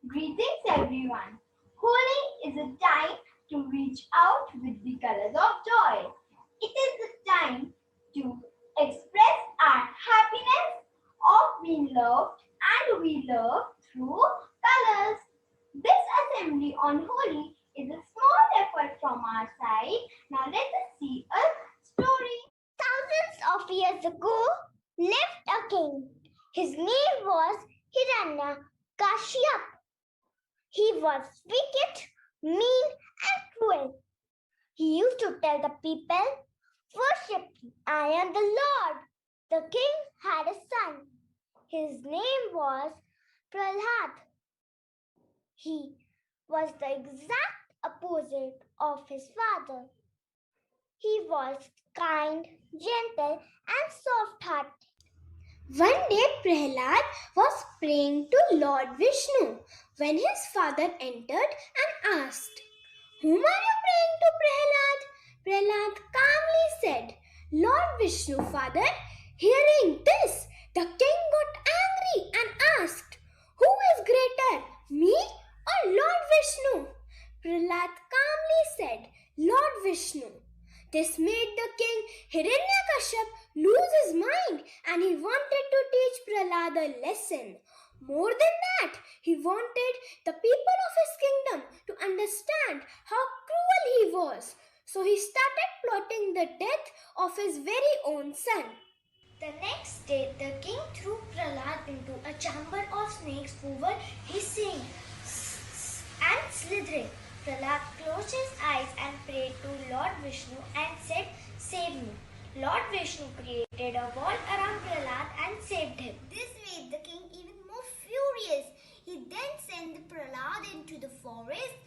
Greetings everyone. Holi is a time to reach out with the colors of joy. It is a time to express our happiness of being loved and we love through colors. This assembly on Holi is a small effort from our side. Now let us see a story. Thousands of years ago lived a king. His name was Hiranyakashipu. He was wicked, mean, and cruel. He used to tell the people, "Worship me, I am the Lord." The king had a son. His name was Prahlad. He was the exact opposite of his father. He was kind, gentle, and soft-hearted. One day Prahlad was praying to Lord Vishnu when his father entered and asked, "Whom are you praying to, Prahlad?" Prahlad calmly said, "Lord Vishnu, father." Hearing this, the king got angry and asked, "Who is greater, me or Lord Vishnu?" Prahlad calmly said, "Lord Vishnu." This made the king Hiranyakashipu lose his mind and he wanted to teach Prahlad a lesson. More than that, he wanted the people of his kingdom to understand how cruel he was. So he started plotting the death of his very own son. The next day, the king threw Prahlad into a chamber of snakes who were hissing and slithering. Prahlad closed his eyes and prayed to Lord Vishnu and said, "Save me." Lord Vishnu created a wall around Prahlad and saved him. This made the king even more furious. He then sent Prahlad into the forest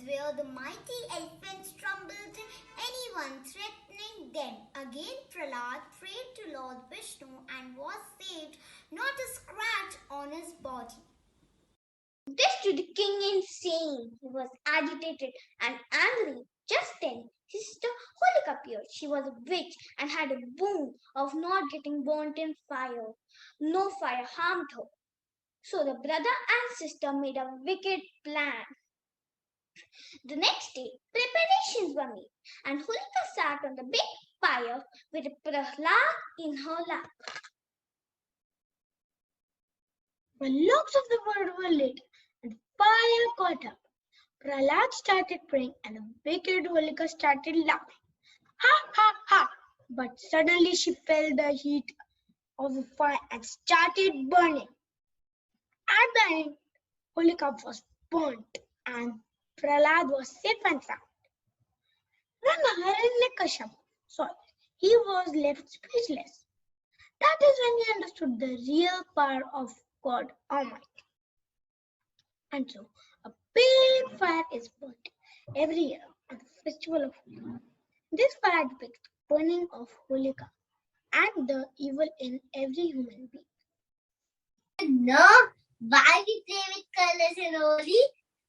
where the mighty elephants trampled anyone threatening them. Again, Prahlad prayed to Lord Vishnu and was saved, not a scratch on his body. This to the king insane. He was agitated and angry. Just then, his sister Holika appeared. She was a witch and had a boon of not getting burnt in fire. No fire harmed her. So the brother and sister made a wicked plan. The next day, preparations were made, and Holika sat on the big fire with Prahlad in her lap. When logs of the wood were lit and fire caught up, Prahlad started praying and the wicked Holika started laughing. Ha ha ha! But suddenly she felt the heat of the fire and started burning. At the end, Holika was burnt and Prahlad was safe and sound. When Hiranyakashipu saw it, he was left speechless. That is when he understood the real power of God Almighty. And so, a big fire is burnt every year on the festival of Holi. This fire depicts the burning of Holika and the evil in every human being. No, why we play with colors in Holi?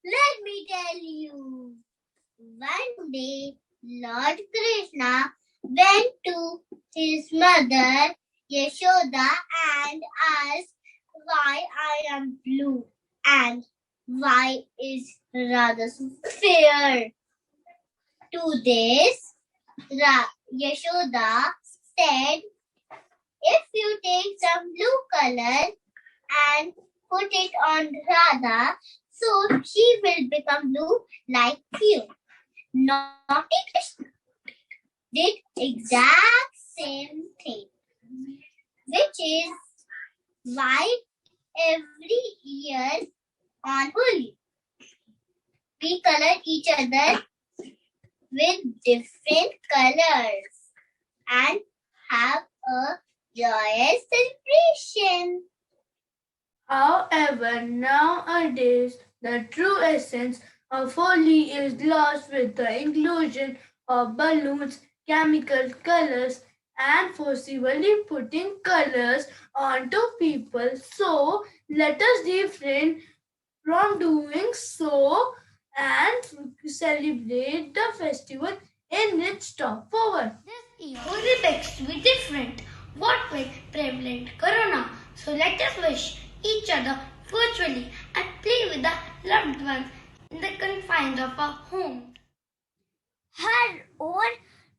Let me tell you. One day, Lord Krishna went to his mother Yashoda and asked why I am blue and why is Radha so fair. To this, Yashoda said, "If you take some blue color and put it on Radha, so she will become blue like you." Naughty Krishna did exact same thing, which is why every year on Holi we color each other with different colors and have a joyous celebration. However, nowadays the true essence of Holi is lost with the inclusion of balloons, chemical colors, and forcibly putting colors onto people. So let us refrain from doing so and celebrate the festival in its stop forward. This year, Holi begs to be different. What with prevalent corona? So let us wish each other virtually and play with the loved ones in the confines of our home. हर ओर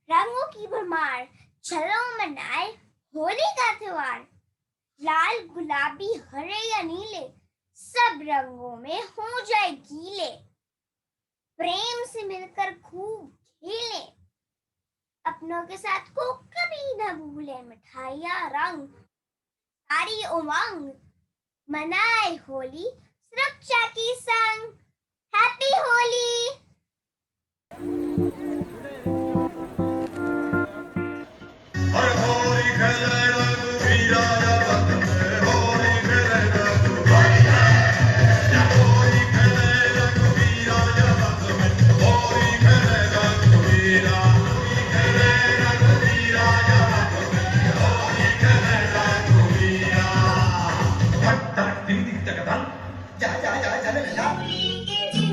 रंगों की भरमार, चलो मनाए होली का त्योहार। लाल गुलाबी हरे या नीले, सब रंगों में हो जाए गीले। प्रेम से मिलकर खूब खेलें, अपनों के साथ को कभी न भूले। मिठाइयाँ रंग सारी उमंग, मनाए होली सुरक्षा की संग। Happy Holi. Ja, ja, ja, ja, ja, ja.